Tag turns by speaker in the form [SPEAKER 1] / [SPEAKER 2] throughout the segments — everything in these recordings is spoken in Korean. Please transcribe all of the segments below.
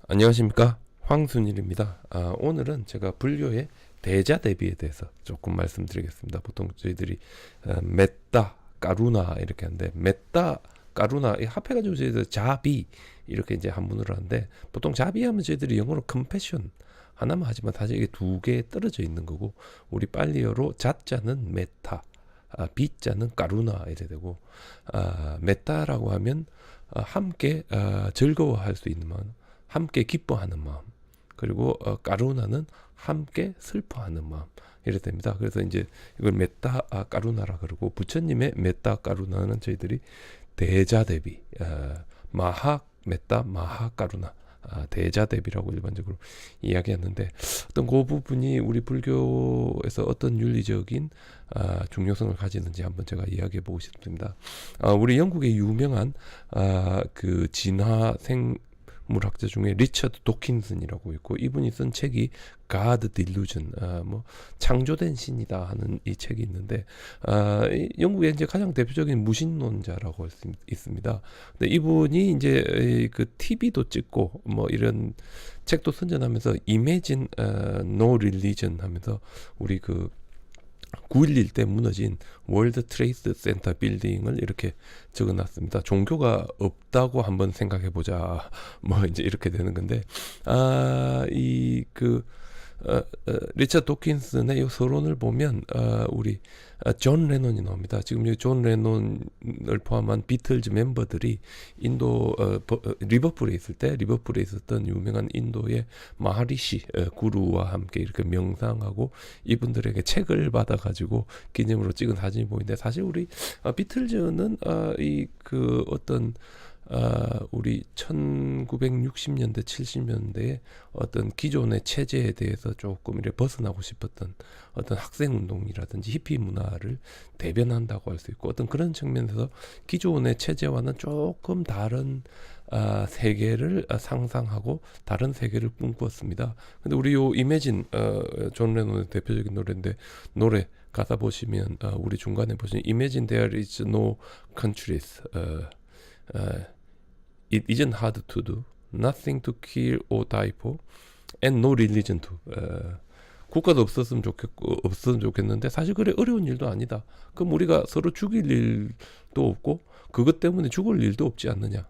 [SPEAKER 1] 안녕하십니까, 황순일입니다. 오늘은 제가 불교의 대자 대비에 대해서 조금 말씀드리겠습니다. 보통 저희들이 메따, 까루나 이렇게 하는데, 메따, 까루나 이 합해가지고 저희들 자비 이렇게 이제 한문으로 하는데, 보통 자비 하면 저희들이 영어로 컴패션 하나만 하지만 사실 이게 두 개 떨어져 있는 거고, 우리 빨리어로 자자는 메타, 비자는 까루나 이래 되고, 메타라고 하면 함께 즐거워할 수 있는 마음, 함께 기뻐하는 마음, 그리고 까루나는 함께 슬퍼하는 마음 이래 됩니다. 그래서 이제 이걸 메타 까루나라 그러고, 부처님의 메타 까루나는 저희들이 대자 대비, 마하 메타 마하 까루나, 대자 대비라고 일반적으로 이야기하는데, 어떤 그 부분이 우리 불교에서 어떤 윤리적인 중요성을 가지는지 한번 제가 이야기해 보고 싶습니다. 우리 영국의 유명한 그 진화 생물학자 중에 리처드 도킨슨이라고 있고, 이분이 쓴 책이 God Delusion, 뭐 창조된 신이다 하는 이 책이 있는데, 영국의 이제 가장 대표적인 무신론자라고 있습니다. 근데 이분이 이제 그 TV도 찍고 뭐 이런 책도 선전하면서 Imagine No Religion 하면서, 우리 그 9.11 때 무너진 월드 트레이드 센터 빌딩을 이렇게 적어놨습니다. 종교가 없다고 한번 생각해보자. 뭐 이제 이렇게 되는 건데, 리처드 도킨슨의 이 서론을 보면 우리 존 레논이 나옵니다. 지금 이 존 레논을 포함한 비틀즈 멤버들이 인도 리버풀에 있을 때, 리버풀에 있었던 유명한 인도의 마하리시 구루와 함께 이렇게 명상하고, 이분들에게 책을 받아가지고 기념으로 찍은 사진이 보이는데, 사실 우리 비틀즈는 이 그 어떤 우리 1960년대, 70년대에 어떤 기존의 체제에 대해서 조금 이렇게 벗어나고 싶었던 어떤 학생운동이라든지 히피 문화를 대변한다고 할 수 있고, 어떤 그런 측면에서 기존의 체제와는 조금 다른 세계를 상상하고 다른 세계를 꿈꾸었습니다. 근데 우리 요 이매진, 존 레논의 대표적인 노래인데, 노래 가사 보시면 우리 중간에 보시면 Imagine there is no countries, it isn't hard to do, nothing to kill or die for, and no religion to. 국가도 없었으면 좋겠는데, 사실 그래 어려운 일도 아니다. 그럼 우리가 서로 죽일 일도 없고 그것 때문에 죽을 일도 없지 않느냐.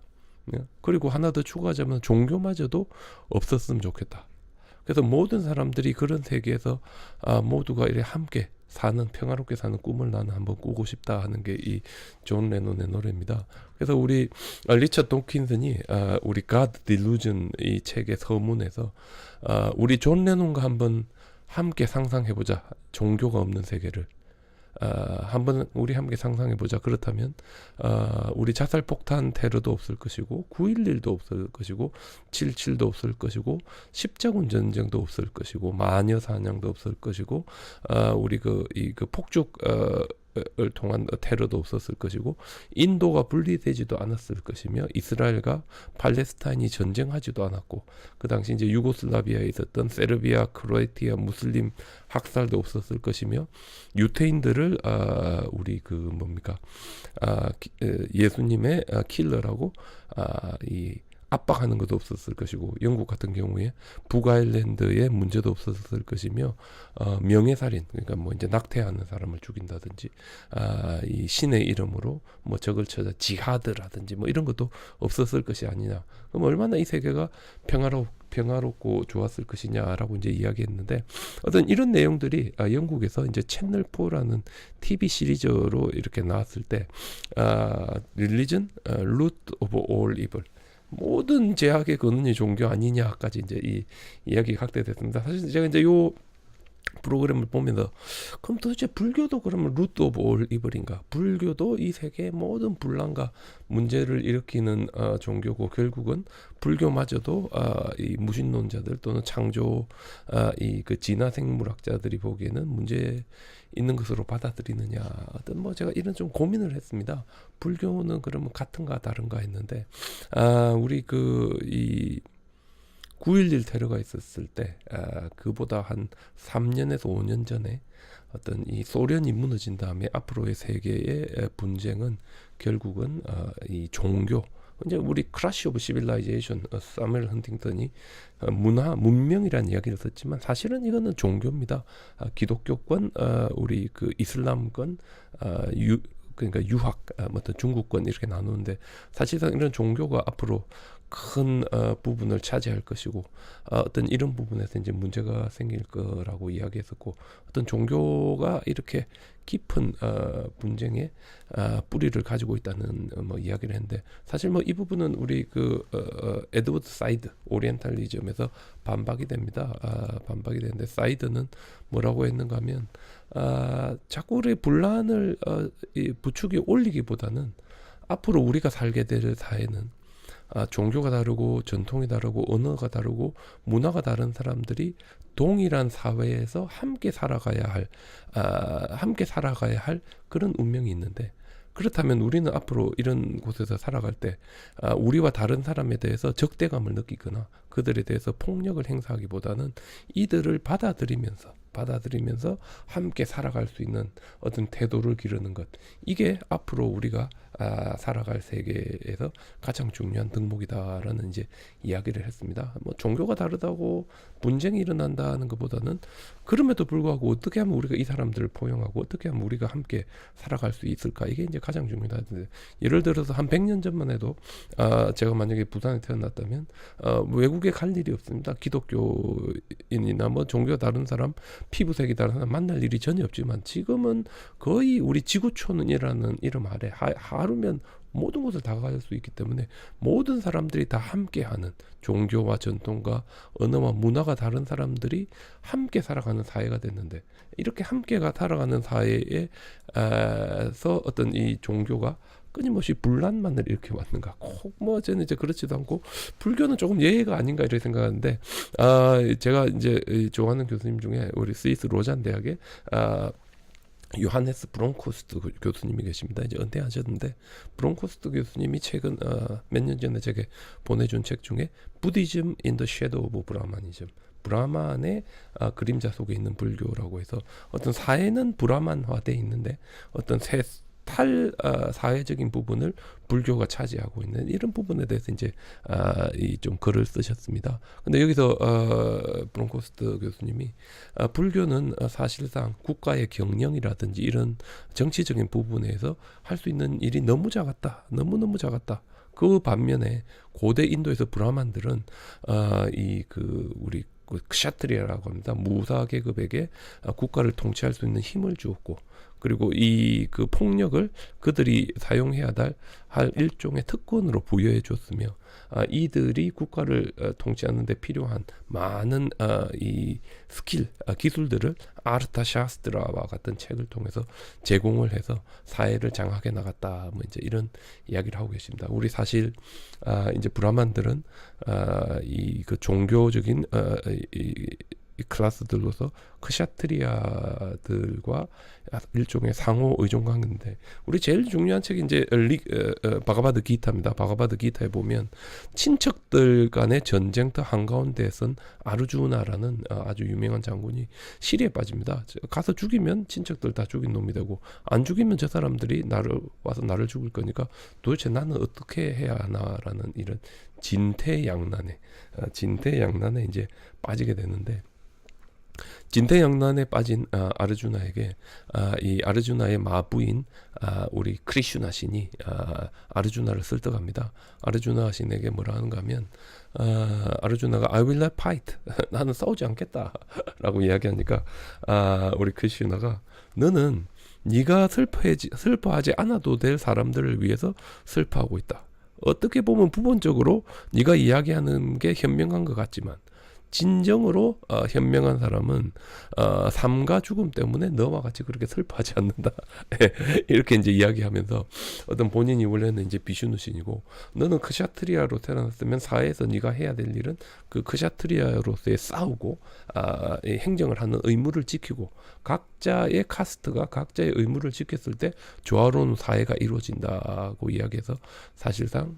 [SPEAKER 1] 그리고 하나 더 추가하자면 종교마저도 없었으면 좋겠다. 그래서 모든 사람들이 그런 세계에서 모두가 이렇게 함께 사는, 평화롭게 사는 꿈을 나는 한번 꾸고 싶다 하는 게 이 존 레논의 노래입니다. 그래서 우리 리처드 도킨슨이 우리 God Delusion 이 책의 서문에서 우리 존 레논과 한번 함께 상상해보자. 종교가 없는 세계를 한번 우리 함께 상상해보자. 그렇다면 우리 자살폭탄 테러도 없을 것이고, 9.11도 없을 것이고, 7.7도 없을 것이고, 십자군 전쟁도 없을 것이고, 마녀 사냥도 없을 것이고, 우리 그 폭죽 을 통한 테러도 없었을 것이고, 인도가 분리되지도 않았을 것이며, 이스라엘과 팔레스타인이 전쟁하지도 않았고, 그 당시 이제 유고슬라비아에 있었던 세르비아, 크로아티아 무슬림 학살도 없었을 것이며, 유태인들을 우리 그 뭡니까 예수님의 킬러라고 이 압박하는 것도 없었을 것이고, 영국 같은 경우에 북아일랜드의 문제도 없었을 것이며, 명예살인, 그러니까 뭐 이제 낙태하는 사람을 죽인다든지, 이 신의 이름으로 뭐 적을 쳐서 지하드라든지 뭐 이런 것도 없었을 것이 아니냐. 그럼 얼마나 이 세계가 평화롭고 좋았을 것이냐라고 이제 이야기했는데, 어떤 이런 내용들이 영국에서 이제 채널 4라는 TV 시리즈로 이렇게 나왔을 때, Religion, Root of All Evil, 모든 제약의 근원이 종교 아니냐까지 이제 이 이야기가 확대됐습니다. 사실 제가 이제 요 프로그램을 보면서, 그럼 도대체 불교도 그러면 루트 오브 올 이블인가? 불교도 이 세계의 모든 분란과 문제를 일으키는 종교고, 결국은 불교마저도 이 무신론자들 또는 창조 이 그 진화 생물학자들이 보기에는 문제 있는 것으로 받아들이느냐. 어떤 뭐 제가 이런 좀 고민을 했습니다. 불교는 그러면 같은가 다른가 했는데, 우리 이 9.11 테러가 있었을 때, 그보다 한 3년에서 5년 전에 어떤 이 소련이 무너진 다음에 앞으로의 세계의 분쟁은 결국은 이 종교, 이제 우리 크라시 오브 시빌라이제이션 사무엘 헌팅턴이 문명이라는 이야기를 썼지만 사실은 이거는 종교입니다. 기독교권, 우리 그 이슬람권, 그러니까 유학, 어떤 중국권 이렇게 나누는데 사실상 이런 종교가 앞으로 큰 부분을 차지할 것이고 어떤 이런 부분에서 이제 문제가 생길 거라고 이야기했었고 어떤 종교가 이렇게 깊은 분쟁의 뿌리를 가지고 있다는 뭐 이야기를 했는데 사실 뭐 이 부분은 우리 그 에드워드 사이드 오리엔탈리즘에서 반박이 됩니다. 반박이 되는데 사이드는 뭐라고 했는가 하면 자꾸 우리 분란을 부추기 올리기보다는 앞으로 우리가 살게 될 사회는 종교가 다르고 전통이 다르고 언어가 다르고 문화가 다른 사람들이 동일한 사회에서 함께 살아가야 할 그런 운명이 있는데 그렇다면 우리는 앞으로 이런 곳에서 살아갈 때 우리와 다른 사람에 대해서 적대감을 느끼거나 그들에 대해서 폭력을 행사하기보다는 이들을 받아들이면서 함께 살아갈 수 있는 어떤 태도를 기르는 것 이게 앞으로 우리가 살아갈 세계에서 가장 중요한 덕목이다라는 이제 이야기를 했습니다. 뭐 종교가 다르다고 분쟁이 일어난다는 것보다는 그럼에도 불구하고 어떻게 하면 우리가 이 사람들을 포용하고 어떻게 하면 우리가 함께 살아갈 수 있을까 이게 이제 가장 중요하다. 예를 들어서 한 100년 전만 해도 제가 만약에 부산에 태어났다면 외국에 갈 일이 없습니다. 기독교인이나 뭐 종교가 다른 사람 피부색이 다른 사람 만날 일이 전혀 없지만 지금은 거의 우리 지구촌이라는 이름 아래 하루면 모든 곳을 다 갈 수 있기 때문에 모든 사람들이 다 함께하는 종교와 전통과 언어와 문화가 다른 사람들이 함께 살아가는 사회가 됐는데 이렇게 함께가 살아가는 사회에서 어떤 이 종교가 끊임없이 분란만을 일으켜 왔는가? 꼭 뭐 저는 이제 그렇지도 않고 불교는 조금 예외가 아닌가 이렇게 생각하는데 제가 이제 좋아하는 교수님 중에 우리 스위스 로잔 대학의 요하네스 브론코스트 교수님이 계십니다. 이제 은퇴하셨는데 브론코스트 교수님이 최근 몇 년 전에 제게 보내준 책 중에 부디즘 인 더 섀도우 오브 브라마니즘 브라만의 그림자 속에 있는 불교라고 해서 어떤 사회는 브라만화돼 있는데 어떤 사회적인 부분을 불교가 차지하고 있는 이런 부분에 대해서 이제 좀 글을 쓰셨습니다. 근데 여기서 브론코스트 교수님이 불교는 사실상 국가의 경영이라든지 이런 정치적인 부분에서 할 수 있는 일이 너무 작았다. 너무너무 작았다. 그 반면에 고대 인도에서 브라만들은 우리 kshatriya라고 합니다. 무사 계급에게 국가를 통치할 수 있는 힘을 주었고 그리고 이 그 폭력을 그들이 사용해야 할 일종의 특권으로 부여해 줬으며 이들이 국가를 통치하는 데 필요한 많은 이 스킬, 기술들을 아르타샤스트라와 같은 책을 통해서 제공을 해서 사회를 장악해 나갔다. 뭐 이제 이런 이야기를 하고 계십니다. 우리 사실 이제 브라만들은 이 그 종교적인 이 클래스들로서 크샤트리아들과 일종의 상호 의존 관계인데 우리 제일 중요한 책이 이제 바가바드 기타입니다. 바가바드 기타에 보면 친척들 간의 전쟁터 한가운데에선 아르주나라는 아주 유명한 장군이 시리에 빠집니다. 가서 죽이면 친척들 다 죽인 놈이 되고 안 죽이면 저 사람들이 나를 죽일 거니까 도대체 나는 어떻게 해야 하나라는 이런 진퇴양난에 이제 빠지게 되는데 진퇴양난에 빠진 아르주나에게 이 아르주나의 마부인 우리 크리슈나 신이 아르주나를 쓸떡합니다. 아르주나 신에게 뭐라 하는가 하면 아르주나가 I will not fight 나는 싸우지 않겠다 라고 이야기하니까 우리 크리슈나가 너는 네가 슬퍼하지 않아도 될 사람들을 위해서 슬퍼하고 있다. 어떻게 보면 부분적으로 네가 이야기하는 게 현명한 것 같지만 진정으로 현명한 사람은 삶과 죽음 때문에 너와 같이 그렇게 슬퍼하지 않는다. 이렇게 이제 이야기하면서 어떤 본인이 원래는 이제 비슈누신이고 너는 크샤트리아로 태어났으면 사회에서 네가 해야 될 일은 그 크샤트리아로서의 싸우고 행정을 하는 의무를 지키고 각자의 카스트가 각자의 의무를 지켰을 때 조화로운 사회가 이루어진다고 이야기해서 사실상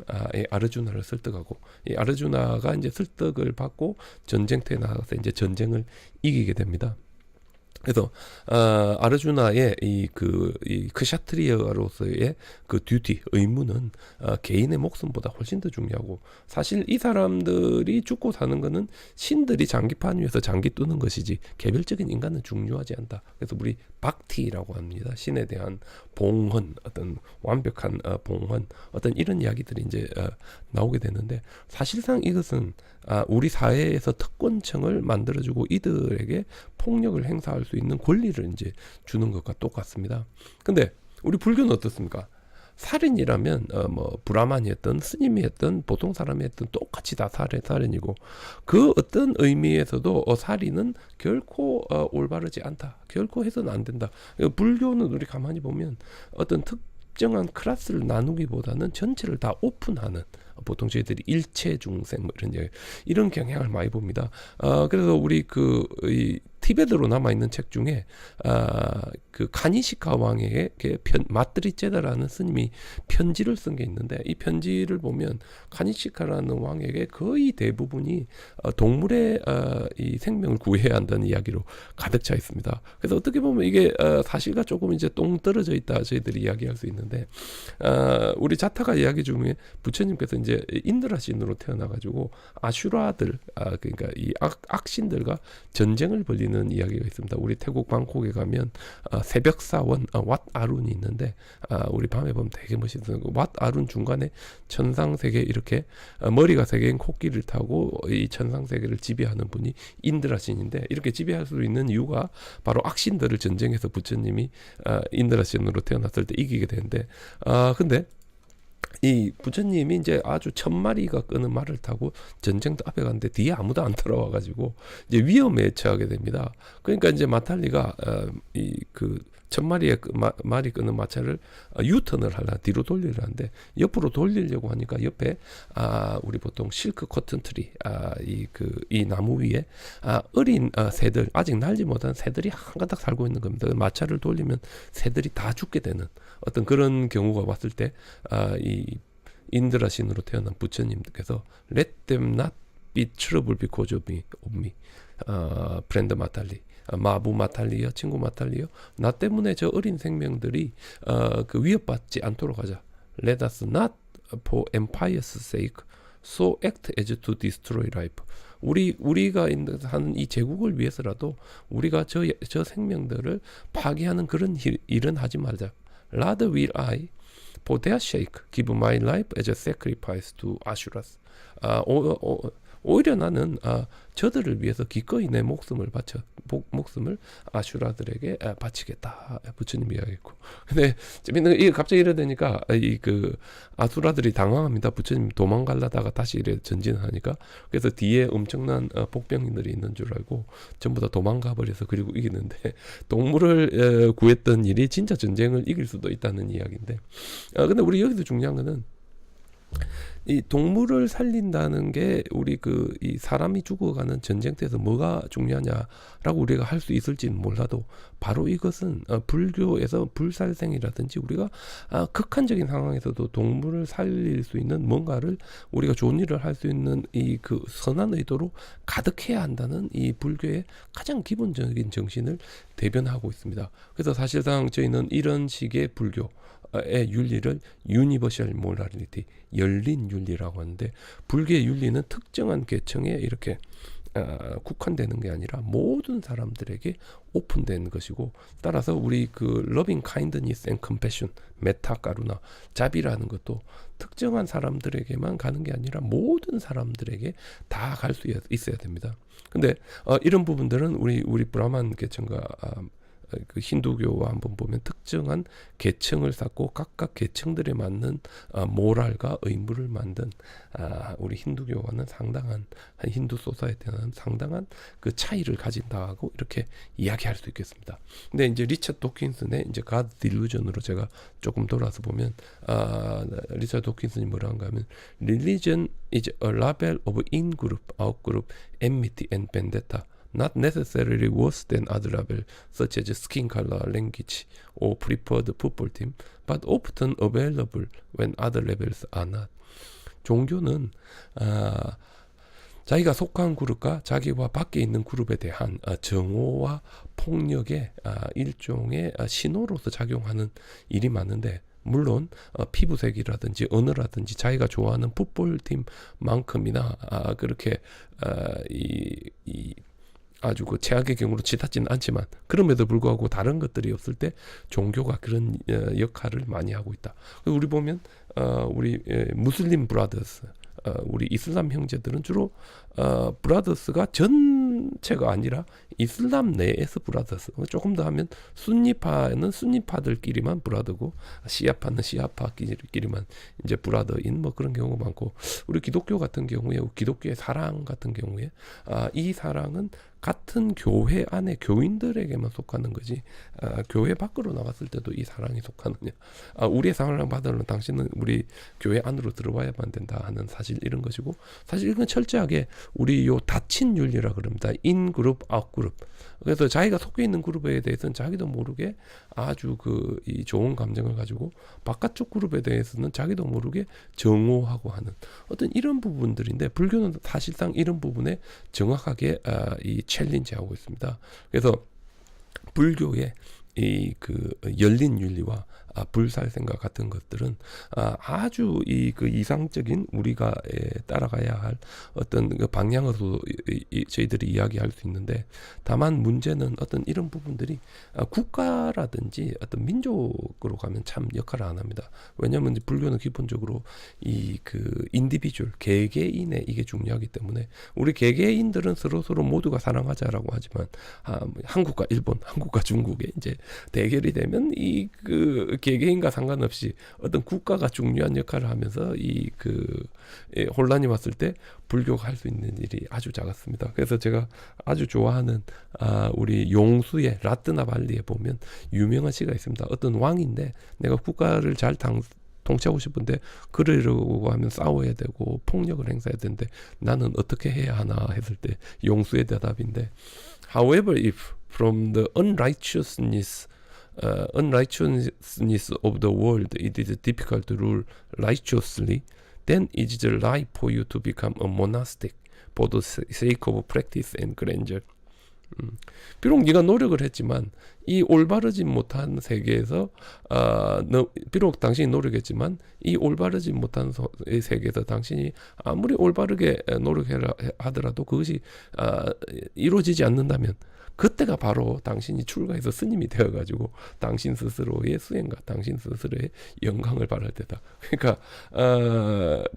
[SPEAKER 1] 아르주나를 설득하고 이 아르주나가 이제 설득을 받고 전쟁터에 나가서 이제 전쟁을 이기게 됩니다. 그래서 아르주나의 이 크샤트리아로서의 그 듀티 의무는 개인의 목숨보다 훨씬 더 중요하고, 사실 이 사람들이 죽고 사는 거는 신들이 장기판 위에서 장기 뜨는 것이지 개별적인 인간은 중요하지 않다. 그래서 우리 박티라고 합니다. 신에 대한 봉헌, 어떤 완벽한 봉헌, 어떤 이런 이야기들이 이제 나오게 되는데, 사실상 이것은 우리 사회에서 특권층을 만들어주고 이들에게 폭력을 행사할 수 있는 권리를 이제 주는 것과 똑같습니다. 근데 우리 불교는 어떻습니까? 살인이라면 뭐 브라만이 했던 스님이 했던 보통 사람이 했던 똑같이 다 살인이고, 그 어떤 의미에서도 살인은 결코 올바르지 않다. 결코 해서는 안 된다. 불교는 우리 가만히 보면 어떤 특정한 클래스를 나누기보다는 전체를 다 오픈하는, 보통 저희들이 일체 중생 뭐 이런 경향을 많이 봅니다. 그래서 우리 이 티베트로 남아 있는 책 중에 그 카니시카 왕에게 마트리제다라는 스님이 편지를 쓴 게 있는데, 이 편지를 보면 카니시카라는 왕에게 거의 대부분이 동물의 이 생명을 구해야 한다는 이야기로 가득 차 있습니다. 그래서 어떻게 보면 이게 사실과 조금 이제 똥 떨어져 있다 저희들이 이야기할 수 있는데, 우리 자타가 이야기 중에 부처님께서 이제 인드라신으로 태어나가지고 아슈라들, 그러니까 이 악신들과 전쟁을 벌이는 이야기가 있습니다. 우리 태국 방콕에 가면 새벽 사원 왓 아룬이 있는데, 우리 밤에 보면 되게 멋있어요. 왓 아룬 중간에 천상세계, 이렇게 머리가 세 개인 코끼리를 타고 이 천상세계를 지배하는 분이 인드라신인데, 이렇게 지배할 수 있는 이유가 바로 악신들을 전쟁에서 부처님이 인드라신으로 태어났을 때 이기게 되는데, 근데 이 부처님이 이제 아주 1000마리가 끄는 말을 타고 전쟁터 앞에 갔는데 뒤에 아무도 안 따라와가지고 이제 위험에 처하게 됩니다. 그러니까 이제 마탈리가 이 그 1000마리의 말이 끄는 마차를 유턴을 하려, 뒤로 돌리려는데 옆으로 돌리려고 하니까 옆에 우리 보통 실크 코튼 트리, 이 나무 위에 어린 새들, 아직 날지 못한 새들이 한가닥 살고 있는 겁니다. 마차를 돌리면 새들이 다 죽게 되는 어떤 그런 경우가 왔을 때 이 인드라신으로 태어난 부처님께서 Let them not be trouble because of me, 프렌드 마탈리, 마부 마탈리요, 친구 마탈리요, 나 때문에 저 어린 생명들이 그 위협받지 않도록 하자. Let us not for empire's sake so act as to destroy life. 우리가 하는 이 제국을 위해서라도 우리가 저 생명들을 파괴하는 그런 일은 하지 말자. Rather will I, for their sake, give my life as a sacrifice to Asuras. 오히려 나는 저들을 위해서 기꺼이 내 목숨을 아슈라들에게 바치겠다. 부처님이 이야기했고. 근데 재밌는 게, 이게 갑자기 이래 되니까 아수라들이 당황합니다. 부처님 도망가려다가 다시 이래 전진하니까. 그래서 뒤에 엄청난 복병들이 있는 줄 알고 전부 다 도망가 버려서 그리고 이기는데, 동물을 구했던 일이 진짜 전쟁을 이길 수도 있다는 이야기인데, 근데 우리 여기서 중요한 거는 이 동물을 살린다는 게 우리 이 사람이 죽어가는 전쟁터에서 뭐가 중요하냐라고 우리가 할 수 있을지는 몰라도, 바로 이것은 불교에서 불살생이라든지 우리가 극한적인 상황에서도 동물을 살릴 수 있는 뭔가를, 우리가 좋은 일을 할 수 있는 이 선한 의도로 가득해야 한다는 이 불교의 가장 기본적인 정신을 대변하고 있습니다. 그래서 사실상 저희는 이런 식의 불교의 윤리를 유니버셜 모랄리티, 열린 윤리라고 하는데, 불교의 윤리는 특정한 계층에 이렇게 국한되는 게 아니라 모든 사람들에게 오픈된 것이고, 따라서 우리 loving kindness and compassion, 메타 까루나, 자비라는 것도 특정한 사람들에게만 가는 게 아니라 모든 사람들에게 다 갈 수 있어야 됩니다. 근데 이런 부분들은 우리 브라만 계층과 힌두교와 한번 보면 특정한 계층을 쌓고 각각 계층들에 맞는 모랄과 의무를 만든 우리 힌두교와는 상당한, 힌두 소사이티는 상당한 그 차이를 가진다 하고 이렇게 이야기할 수 있겠습니다. 근데 이제 리처드 도킨슨의 이제 God Delusion으로 제가 조금 돌아서 보면, 리처드 도킨슨이 뭐라 한가 하면, Religion is a label of in-group, out-group, enmity and vendetta. Not necessarily worse than other labels such as skin color, language, or preferred football team, but often available when other labels are not. 종교는 자기가 속한 그룹과 자기와 밖에 있는 그룹에 대한 정오와 폭력의 일종의 신호로서 작용하는 일이 많은데, 물론 피부색이라든지 언어라든지 자기가 좋아하는 풋볼팀만큼이나 그렇게 이 아주 그 최악의 경우로 치닫지는 않지만, 그럼에도 불구하고 다른 것들이 없을 때 종교가 그런 역할을 많이 하고 있다. 우리 보면 우리 무슬림 브라더스, 우리 이슬람 형제들은 주로 브라더스가 전체가 아니라 이슬람 내에서 브라더스, 조금 더 하면 순니파는 순니파들끼리만 브라더고 시아파는 시아파끼리만 이제 브라더인 뭐 그런 경우가 많고, 우리 기독교 같은 경우에 기독교의 사랑 같은 경우에 이 사랑은 같은 교회 안에 교인들에게만 속하는 거지 교회 밖으로 나갔을 때도 이 사랑이 속하느냐, 우리의 사랑을 받으려면 당신은 우리 교회 안으로 들어와야만 된다 하는 사실, 이런 것이고, 사실 이건 철저하게 우리 요 닫힌 윤리라 그럽니다. 인그룹, 아웃그룹. 그래서 자기가 속해 있는 그룹에 대해서는 자기도 모르게 아주 이 좋은 감정을 가지고, 바깥쪽 그룹에 대해서는 자기도 모르게 정오하고 하는 어떤 이런 부분들인데, 불교는 사실상 이런 부분에 정확하게 이 챌린지하고 있습니다. 그래서 불교의 열린 윤리와 불살생과 같은 것들은 아주 이상적인 우리가 따라가야 할 어떤 그 방향으로 저희들이 이야기할 수 있는데, 다만 문제는 어떤 이런 부분들이 국가라든지 어떤 민족으로 가면 참 역할을 안 합니다. 왜냐하면 불교는 기본적으로 인디비주얼, 개개인의 이게 중요하기 때문에, 우리 개개인들은 서로 모두가 사랑하자라고 하지만 한국과 일본, 한국과 중국에 이제 대결이 되면 개개인과 상관없이 어떤 국가가 중요한 역할을 하면서 혼란이 왔을 때 불교가 할 수 있는 일이 아주 작았습니다. 그래서 제가 아주 좋아하는 우리 용수의 라뜨나발리에 보면 유명한 시가 있습니다. 어떤 왕인데 내가 국가를 잘 통치하고 싶은데 그러려고 하면 싸워야 되고 폭력을 행사해야 되는데 나는 어떻게 해야 하나 했을 때 용수의 대답인데, However, if from the unrighteousness of the world it is difficult to rule righteously, then it is right for you to become a monastic for the sake of practice and grandeur. 비록 네가 노력을 했지만 이 올바르지 못한 세계에서 비록 당신이 노력했지만 이 올바르지 못한 세계에서 당신이 아무리 올바르게 노력해라 하더라도 그것이 이루어지지 않는다면 그때가 바로 당신이 출가해서 스님이 되어가지고 당신 스스로의 수행과 당신 스스로의 영광을 바랄 때다. 그러니까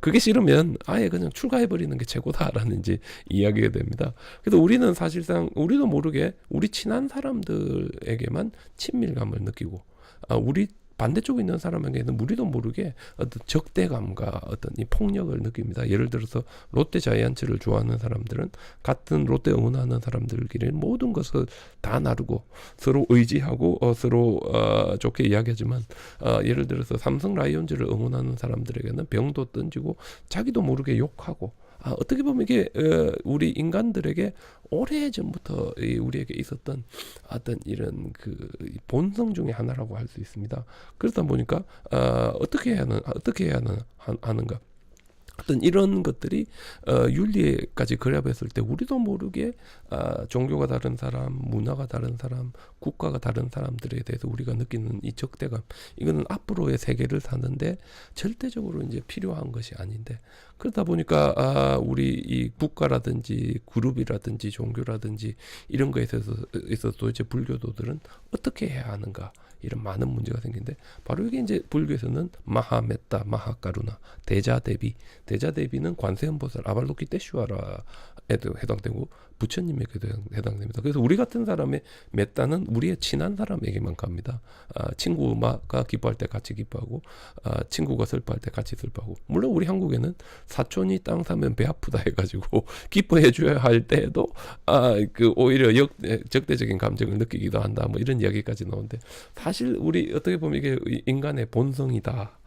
[SPEAKER 1] 그게 싫으면 아예 그냥 출가해버리는 게 최고다라는 이제 이야기가 됩니다. 그래서 우리는 사실상 우리도 모르게 우리 친한 사람들에게만 친밀감을 느끼고, 우리 반대쪽에 있는 사람에게는 우리도 모르게 어떤 적대감과 어떤 이 폭력을 느낍니다. 예를 들어서 롯데 자이언츠를 좋아하는 사람들은 같은 롯데 응원하는 사람들끼리 모든 것을 다 나누고 서로 의지하고 서로 좋게 이야기하지만, 예를 들어서 삼성 라이온즈를 응원하는 사람들에게는 병도 던지고 자기도 모르게 욕하고, 어떻게 보면 이게 우리 인간들에게 오래전부터 우리에게 있었던 어떤 이런 본성 중에 하나라고 할 수 있습니다. 그러다 보니까 어떻게 해야 하는가? 어떤 이런 것들이 윤리에까지 결합했을 때 우리도 모르게 종교가 다른 사람, 문화가 다른 사람, 국가가 다른 사람들에 대해서 우리가 느끼는 이 적대감, 이거는 앞으로의 세계를 사는데 절대적으로 이제 필요한 것이 아닌데, 그러다 보니까 우리 이 국가라든지 그룹이라든지 종교라든지 이런 거에 있어서 도대체 불교도들은 어떻게 해야 하는가, 이런 많은 문제가 생기는데, 바로 이게 이제 불교에서는 마하메타, 마하카루나, 대자대비는 관세음보살 아발로키테슈아라에도 해당되고 부처님에게도 해당됩니다. 그래서 우리 같은 사람의 메타는 우리의 친한 사람에게만 갑니다. 친구가 기뻐할 때 같이 기뻐하고, 친구가 슬퍼할 때 같이 슬퍼하고, 물론 우리 한국에는 사촌이 땅 사면 배 아프다 해가지고 기뻐해 줘야 할 때에도 오히려 적대적인 감정을 느끼기도 한다, 뭐 이런 이야기까지 나오는데, 사실 우리 어떻게 보면 이게 인간의 본성이다,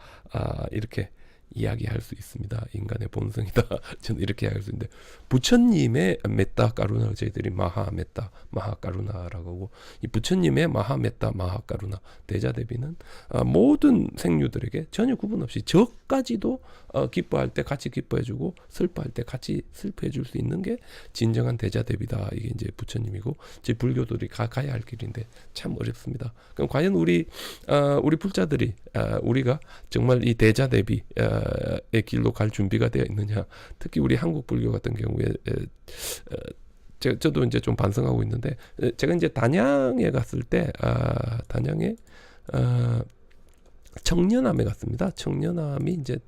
[SPEAKER 1] 이렇게 이야기할 수 있습니다. 인간의 본성이다. 저는 이렇게 이야기할 수 있는데, 부처님의 메타 까루나를 저희들이 마하 메타 마하 까루나라고 하고, 이 부처님의 마하 메타 마하 까루나 대자 대비는 모든 생류들에게 전혀 구분 없이 저까지도 기뻐할 때 같이 기뻐해주고 슬퍼할 때 같이 슬퍼해줄 수 있는 게 진정한 대자 대비다. 이게 이제 부처님이고, 제 불교들이 가야 할 길인데 참 어렵습니다. 그럼 과연 우리 불자들이 우리가 정말 이 대자 대비의 길로 갈 준비가 되어 있느냐? 특히 우리 한국 불교 같은 경우에 저도 이제 좀 반성하고 있는데, 제가 이제 단양에 갔을 때 단양에 청년암에 갔습니다. 청년암이 이제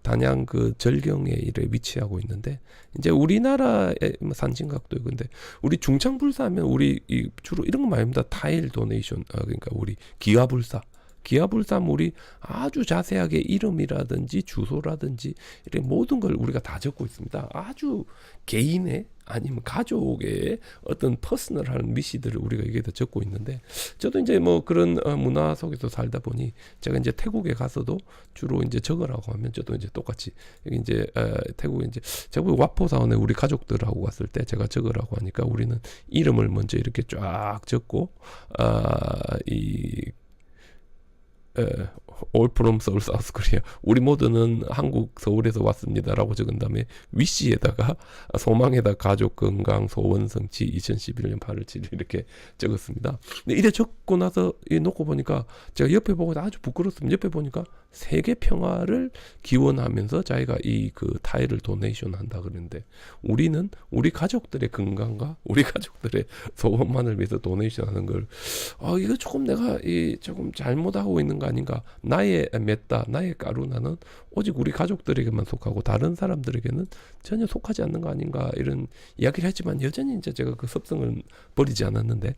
[SPEAKER 1] 단양 그 절경에 이래 위치하고 있는데, 이제 우리나라의 산진각도 근데 우리 중창불사하면 우리 주로 이런 거 많이 합니다. 타일 도네이션, 그러니까 우리 기아불사하면 우리 아주 자세하게 이름이라든지 주소라든지 이런 모든 걸 우리가 다 적고 있습니다. 아주 개인의 아니면 가족의 어떤 퍼스널한 미시들을 우리가 여기에다 적고 있는데, 저도 이제 뭐 그런 문화 속에서 살다 보니 제가 이제 태국에 가서도 주로 이제 적으라고 하면 저도 이제 똑같이 여기 이제 태국에 이제 제가 와포사원에 우리 가족들하고 갔을 때 제가 적으라고 하니까 우리는 이름을 먼저 이렇게 쫙 적고 All from Seoul, South Korea. 우리 모두는 한국 서울에서 왔습니다라고 적은 다음에 위시에다가 소망에다 가족 건강 소원 성취 2011년 8월 7일 이렇게 적었습니다. 근데 이래 적고 나서 놓고 보니까 제가 옆에 보고 아주 부끄럽습니다. 옆에 보니까 세계 평화를 기원하면서 자기가 이 그 타일을 도네이션 한다 그러는데, 우리는 우리 가족들의 건강과 우리 가족들의 소원만을 위해서 도네이션 하는 걸 이거 조금 내가 조금 잘못하고 있는 거 아닌가. 나의 메타, 나의 까루나는 오직 우리 가족들에게만 속하고 다른 사람들에게는 전혀 속하지 않는 거 아닌가, 이런 이야기를 했지만 여전히 이제 제가 그 습성을 버리지 않았는데,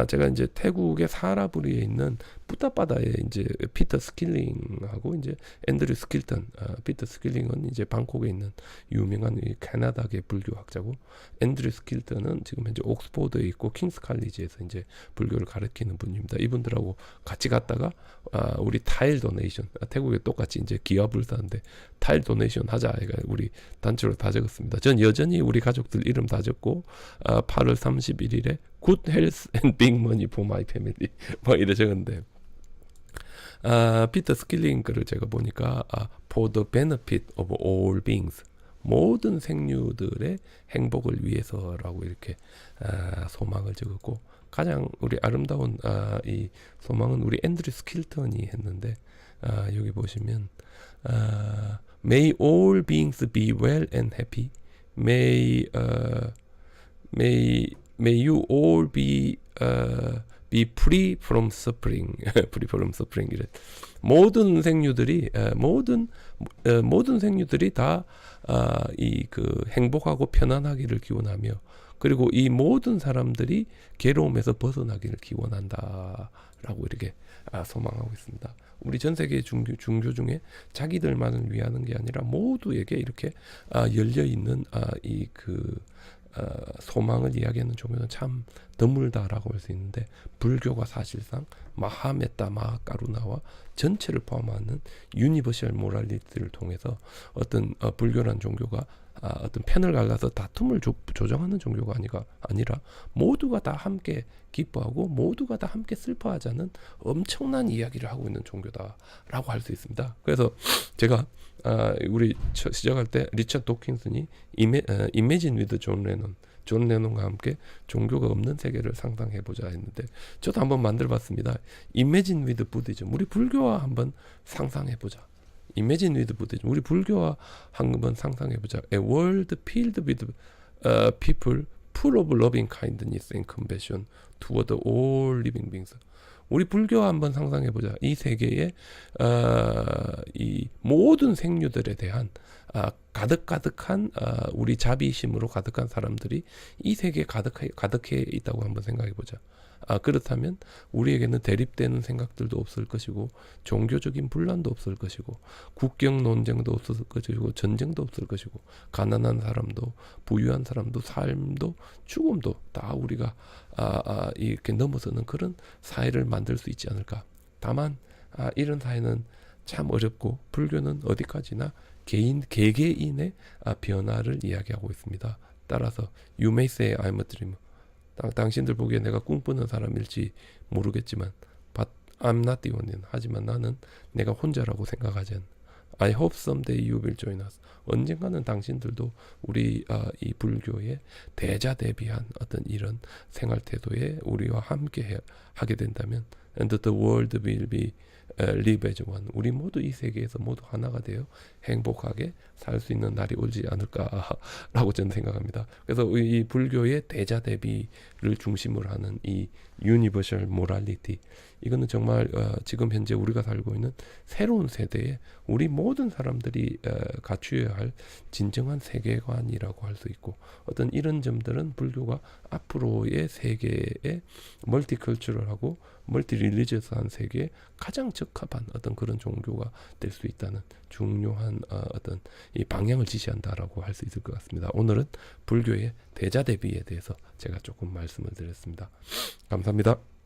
[SPEAKER 1] 제가 이제 태국의 사라부리에 있는 뿌따바다에 이제 피터 스킬링하고 이제 앤드류 스킬턴, 피터 스킬링은 이제 방콕에 있는 유명한 캐나다계 불교학자고, 앤드류 스킬턴은 지금 현재 옥스포드에 있고 킹스 칼리지에서 이제 불교를 가르치는 분입니다. 이분들하고 같이 갔다가 우리 타일 도네이션, 태국에 똑같이 이제 기아불사인데 타일 도네이션 하자, 우리 단체로 다 적었습니다. 전 여전히 우리 가족들 이름 다 적고 8월 31일에 Good Health and Big Money for My Family 뭐 이래 적었는데, 피터 스킬링 글을 제가 보니까 For the benefit of all beings, 모든 생류들의 행복을 위해서라고 이렇게 소망을 적었고, 가장 우리 아름다운 이 소망은 우리 앤드류 스킬턴이 했는데, 여기 보시면 May all beings be well and happy. May you all be free from suffering. free from suffering. 이래. 모든 생류들이 모든 생류들이 다 이 그 행복하고 편안하기를 기원하며, 그리고 이 모든 사람들이 괴로움에서 벗어나기를 기원한다라고 이렇게 소망하고 있습니다. 우리 전 세계 중교 중에 자기들만을 위하는 게 아니라 모두에게 이렇게 열려 있는 이 그 소망을 이야기하는 종교는 참 드물다라고 할 수 있는데, 불교가 사실상 마하메타 마하까루나와 전체를 포함하는 유니버셜 모랄리티를 통해서 어떤 불교란 종교가 어떤 편을 갈라서 다툼을 조정하는 종교가 아니라 모두가 다 함께 기뻐하고 모두가 다 함께 슬퍼하자는 엄청난 이야기를 하고 있는 종교다라고 할 수 있습니다. 그래서 제가 우리 시작할 때 리처드 도킨슨이 Imagine with 존 레논과 함께 종교가 없는 세계를 상상해보자 했는데, 저도 한번 만들어봤습니다. Imagine with Buddhism, 우리 불교와 한번 상상해보자. Imagine with Buddhism, 우리 불교와 한번 상상해보자. A world filled with people full of loving kindness and compassion toward all living beings. 우리 불교와 한번 상상해보자. 이 세계에 이 모든 생류들에 대한 가득한 우리 자비심으로 가득한 사람들이 이 세계에 가득해 있다고 한번 생각해보자. 그렇다면 우리에게는 대립되는 생각들도 없을 것이고, 종교적인 분란도 없을 것이고, 국경 논쟁도 없을 것이고, 전쟁도 없을 것이고, 가난한 사람도 부유한 사람도 삶도 죽음도 다 우리가 이렇게 넘어서는 그런 사회를 만들 수 있지 않을까. 다만 이런 사회는 참 어렵고 불교는 어디까지나 개개인의 변화를 이야기하고 있습니다. 따라서 You may say I'm a dreamer. 당신들 보기에 내가 꿈꾸는 사람일지 모르겠지만 But I'm not the only one. 하지만 나는 내가 혼자라고 생각하지 않아. I hope someday you will join us. 언젠가는 당신들도 우리 이 불교의 대자대비한 어떤 이런 생활 태도에 우리와 함께 하게 된다면 and the world will be live as one. 우리 모두 이 세계에서 모두 하나가 되어 행복하게 살 수 있는 날이 오지 않을까라고 저는 생각합니다. 그래서 이 불교의 대자대비를 중심으로 하는 이 유니버셜 모랄리티, 이거는 정말 지금 현재 우리가 살고 있는 새로운 세대에 우리 모든 사람들이 갖추어야 할 진정한 세계관이라고 할 수 있고, 어떤 이런 점들은 불교가 앞으로의 세계의 멀티컬처럴하고 멀티릴리지어스한 세계에 가장 적합한 어떤 그런 종교가 될 수 있다는 중요한 어떤 이 방향을 지시한다라고 할 수 있을 것 같습니다. 오늘은 불교의 대자대비에 대해서 제가 조금 말씀을 드렸습니다. 감사합니다.